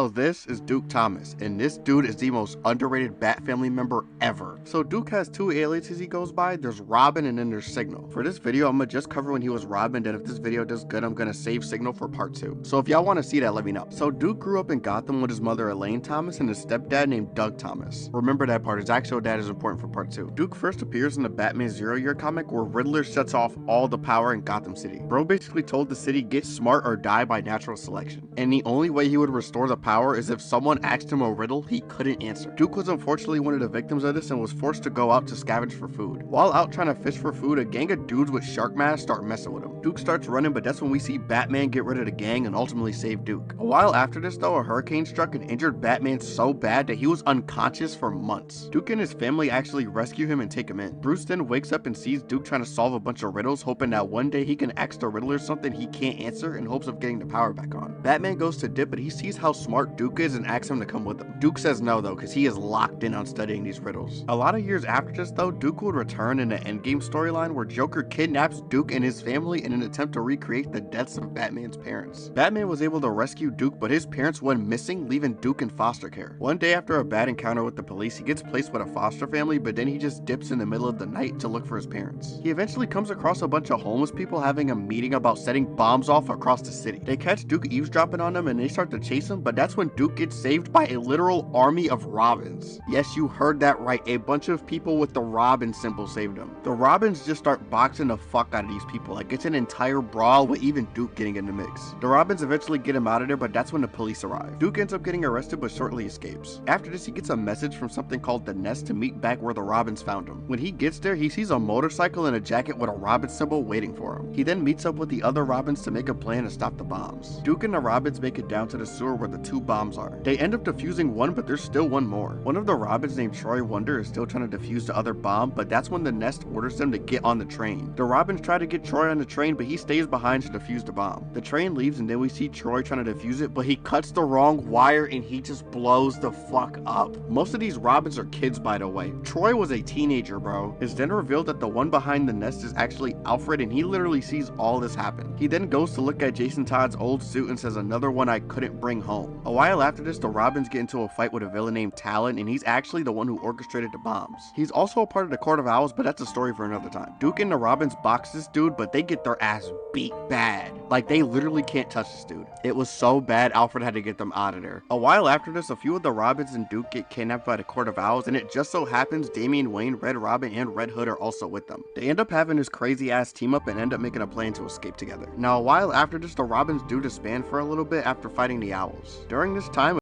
So this is Duke Thomas, and this dude is the most underrated Batfamily member ever. So Duke has two aliases he goes by. There's Robin and then there's Signal. For this video, I'm gonna just cover when he was Robin, and if this video does good, I'm gonna save Signal for part 2. So if y'all want to see that, let me know. So Duke grew up in Gotham with his mother Elaine Thomas and his stepdad named Doug Thomas. Remember that part, his actual dad is important for part 2. Duke first appears in the Batman Zero Year comic where Riddler shuts off all the power in Gotham City. Bro basically told the city get smart or die by natural selection. And the only way he would restore the power is if someone asked him a riddle he couldn't answer. Duke was unfortunately one of the victims of this and was forced to go out to scavenge for food. While out trying to fish for food, a gang of dudes with shark masks start messing with him. Duke starts running, but that's when we see Batman get rid of the gang and ultimately save Duke. A while after this though, a hurricane struck and injured Batman so bad that he was unconscious for months. Duke and his family actually rescue him and take him in. Bruce then wakes up and sees Duke trying to solve a bunch of riddles, hoping that one day he can ask the Riddler something he can't answer in hopes of getting the power back on. Batman goes to dip, but he sees how smart Duke is and asks him to come with him. Duke says no though, because he is locked in on studying these riddles. A lot of years after this though, Duke would return in the Endgame storyline where Joker kidnaps Duke and his family in an attempt to recreate the deaths of Batman's parents. Batman was able to rescue Duke, but his parents went missing, leaving Duke in foster care. One day after a bad encounter with the police, he gets placed with a foster family, but then he just dips in the middle of the night to look for his parents. He eventually comes across a bunch of homeless people having a meeting about setting bombs off across the city. They catch Duke eavesdropping on them and they start to chase him, but that's when Duke gets saved by a literal army of Robins. Yes, you heard that right, a bunch of people with the Robin symbol saved him. The Robins just start boxing the fuck out of these people, like it's an entire brawl with even Duke getting in the mix. The Robins eventually get him out of there, but that's when the police arrive. Duke ends up getting arrested but shortly escapes. After this, he gets a message from something called the Nest to meet back where the Robins found him. When he gets there, he sees a motorcycle and a jacket with a Robin symbol waiting for him. He then meets up with the other Robins to make a plan to stop the bombs. Duke and the Robins make it down to the sewer where the two bombs are. They end up defusing one, but there's still one more. One of the Robins named Troy Wonder is still trying to defuse the other bomb, but that's when the Nest orders them to get on the train. The Robins try to get Troy on the train, but he stays behind to defuse the bomb. The train leaves and then we see Troy trying to defuse it, but he cuts the wrong wire and he just blows the fuck up. Most of these Robins are kids, by the way. Troy was a teenager, bro. It's then revealed that the one behind the Nest is actually Alfred, and he literally sees all this happen. He then goes to look at Jason Todd's old suit and says, "Another one I couldn't bring home." A while after this, the Robins get into a fight with a villain named Talon, and he's actually the one who orchestrated the bombs. He's also a part of the Court of Owls, but that's a story for another time. Duke and the Robins box this dude, but they get their ass beat bad. Like, they literally can't touch this dude. It was so bad, Alfred had to get them out of there. A while after this, a few of the Robins and Duke get kidnapped by the Court of Owls, and it just so happens Damian Wayne, Red Robin, and Red Hood are also with them. They end up having this crazy ass team up and end up making a plan to escape together. Now, a while after this, the Robins do disband for a little bit after fighting the Owls. During this time,